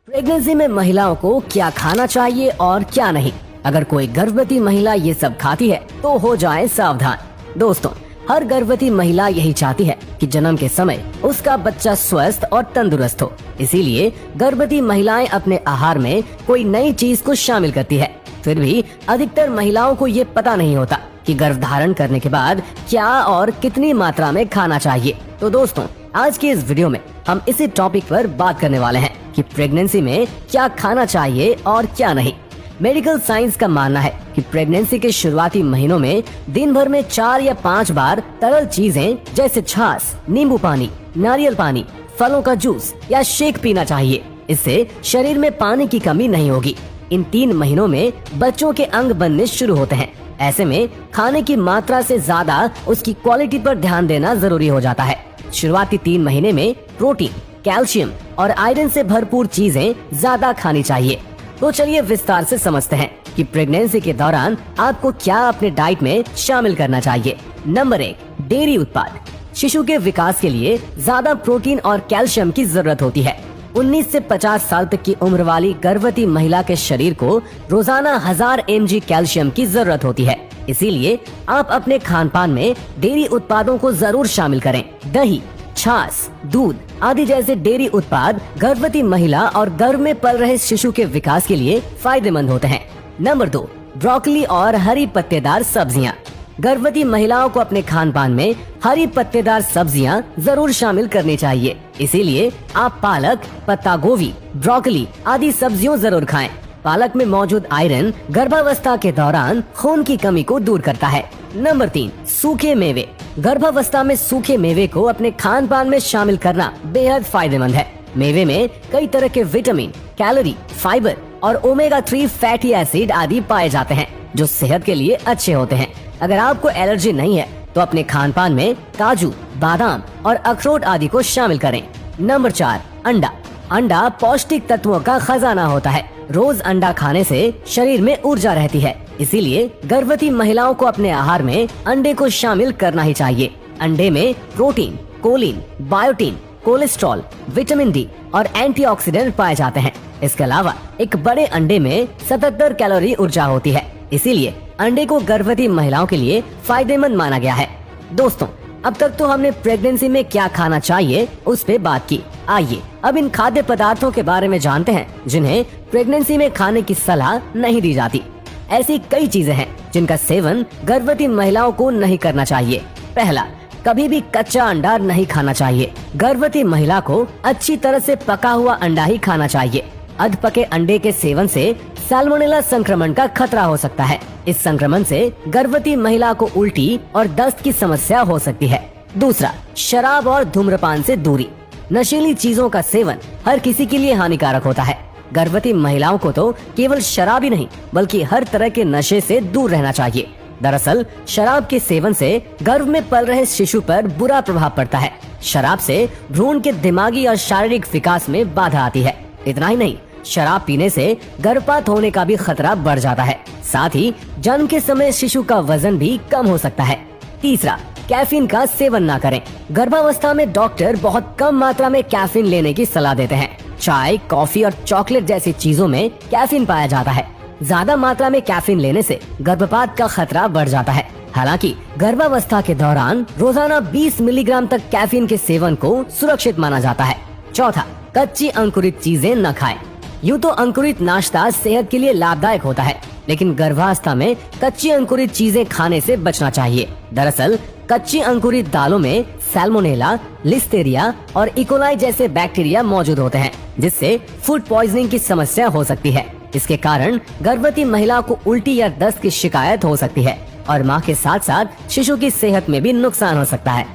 Pregnancy में महिलाओं को क्या खाना चाहिए और क्या नहीं। अगर कोई गर्भवती महिला ये सब खाती है तो हो जाए सावधान। दोस्तों, हर गर्भवती महिला यही चाहती है कि जन्म के समय उसका बच्चा स्वस्थ और तंदुरुस्त हो। इसीलिए गर्भवती महिलाएं अपने आहार में कोई नई चीज को शामिल करती है। फिर भी अधिकतर महिलाओं को ये पता नहीं होता कि गर्भधारण करने के बाद क्या और कितनी मात्रा में खाना चाहिए। तो दोस्तों, आज के इस वीडियो में हम इसी टॉपिक पर बात करने वाले हैं कि प्रेगनेंसी में क्या खाना चाहिए और क्या नहीं। मेडिकल साइंस का मानना है कि प्रेगनेंसी के शुरुआती महीनों में दिन भर में 4 या 5 बार तरल चीजें जैसे छाछ, नींबू पानी, नारियल पानी, फलों का जूस या शेक पीना चाहिए। इससे शरीर में पानी की कमी नहीं होगी। इन 3 महीनों में बच्चों के अंग बनने शुरू होते हैं। ऐसे में खाने की मात्रा से ज्यादा उसकी क्वालिटी पर ध्यान देना जरूरी हो जाता है। शुरुआती 3 महीने में प्रोटीन, कैल्शियम और आयरन से भरपूर चीजें ज्यादा खानी चाहिए। तो चलिए विस्तार से समझते हैं कि प्रेगनेंसी के दौरान आपको क्या अपने डाइट में शामिल करना चाहिए। नंबर 1, डेयरी उत्पाद। शिशु के विकास के लिए ज्यादा प्रोटीन और कैल्शियम की जरूरत होती है। 19 से 50 साल तक की उम्र वाली गर्भवती महिला के शरीर को रोजाना 1000 mg कैल्शियम की जरूरत होती है। इसीलिए आप अपने खान पान में डेयरी उत्पादों को जरूर शामिल करें। दही, छाछ, दूध आदि जैसे डेयरी उत्पाद गर्भवती महिला और गर्भ में पल रहे शिशु के विकास के लिए फायदेमंद होते हैं। नंबर 2, ब्रोकली और हरी पत्तेदार सब्जियां। गर्भवती महिलाओं को अपने खान पान में हरी पत्तेदार सब्जियां जरूर शामिल करनी चाहिए। इसीलिए आप पालक, पत्ता गोभी, ब्रोकली आदि सब्जियों जरूर खाएं। पालक में मौजूद आयरन गर्भावस्था के दौरान खून की कमी को दूर करता है। नंबर 3, सूखे मेवे। गर्भावस्था में सूखे मेवे को अपने खान पान में शामिल करना बेहद फायदेमंद है। मेवे में कई तरह के विटामिन, कैलोरी, फाइबर और ओमेगा 3 फैटी एसिड आदि पाए जाते हैं जो सेहत के लिए अच्छे होते हैं। अगर आपको एलर्जी नहीं है तो अपने खान पान में काजू, बादाम और अखरोट आदि को शामिल करें। नंबर 4, अंडा। अंडा पौष्टिक तत्वों का खजाना होता है। रोज अंडा खाने से शरीर में ऊर्जा रहती है। इसीलिए गर्भवती महिलाओं को अपने आहार में अंडे को शामिल करना ही चाहिए। अंडे में protein, choline, biotin, cholesterol, vitamin D और एंटीऑक्सीडेंट पाए जाते हैं। इसके अलावा एक बड़े अंडे में 77 कैलोरी ऊर्जा होती है। इसीलिए अंडे को गर्भवती महिलाओं के लिए फायदेमंद माना गया है। दोस्तों, अब तक तो हमने प्रेगनेंसी में क्या खाना चाहिए उस पे बात की। आइए अब इन खाद्य पदार्थों के बारे में जानते हैं जिन्हें प्रेगनेंसी में खाने की सलाह नहीं दी जाती। ऐसी कई चीजें हैं जिनका सेवन गर्भवती महिलाओं को नहीं करना चाहिए। पहला, कभी भी कच्चा अंडा नहीं खाना चाहिए। गर्भवती महिला को अच्छी तरह से पका हुआ अंडा ही खाना चाहिए। अध पके अंडे के सेवन से सैल्मोनेला संक्रमण का खतरा हो सकता है। इस संक्रमण से गर्भवती महिला को उल्टी और दस्त की समस्या हो सकती है। दूसरा, शराब और धूम्रपान से दूरी। नशीली चीजों का सेवन हर किसी के लिए हानिकारक होता है। गर्भवती महिलाओं को तो केवल शराब ही नहीं बल्कि हर तरह के नशे से दूर रहना चाहिए। दरअसल शराब के सेवन से गर्भ में पल रहे शिशु पर बुरा प्रभाव पड़ता है। शराब से भ्रूण के दिमागी और शारीरिक विकास में बाधा आती है। इतना ही नहीं, शराब पीने से गर्भपात होने का भी खतरा बढ़ जाता है। साथ ही जन्म के समय शिशु का वजन भी कम हो सकता है। तीसरा, कैफीन का सेवन ना करें। गर्भावस्था में डॉक्टर बहुत कम मात्रा में कैफीन लेने की सलाह देते हैं। चाय, कॉफी और चॉकलेट जैसी चीजों में कैफीन पाया जाता है। ज्यादा मात्रा में कैफीन लेने से गर्भपात का खतरा बढ़ जाता है। हालांकि गर्भावस्था के दौरान रोजाना 20 मिलीग्राम तक कैफीन के सेवन को सुरक्षित माना जाता है। चौथा, कच्ची अंकुरित चीजें न खाएं। यूँ तो अंकुरित नाश्ता सेहत के लिए लाभदायक होता है, लेकिन गर्भावस्था में कच्ची अंकुरित चीजें खाने से बचना चाहिए। दरअसल कच्ची अंकुरित दालों में सैल्मोनेला, लिस्टेरिया और इकोलाई जैसे बैक्टीरिया मौजूद होते हैं, जिससे फूड पॉइजनिंग की समस्या हो सकती है। इसके कारण गर्भवती महिला को उल्टी या दस्त की शिकायत हो सकती है और माँ के साथ साथ शिशु की सेहत में भी नुकसान हो सकता है।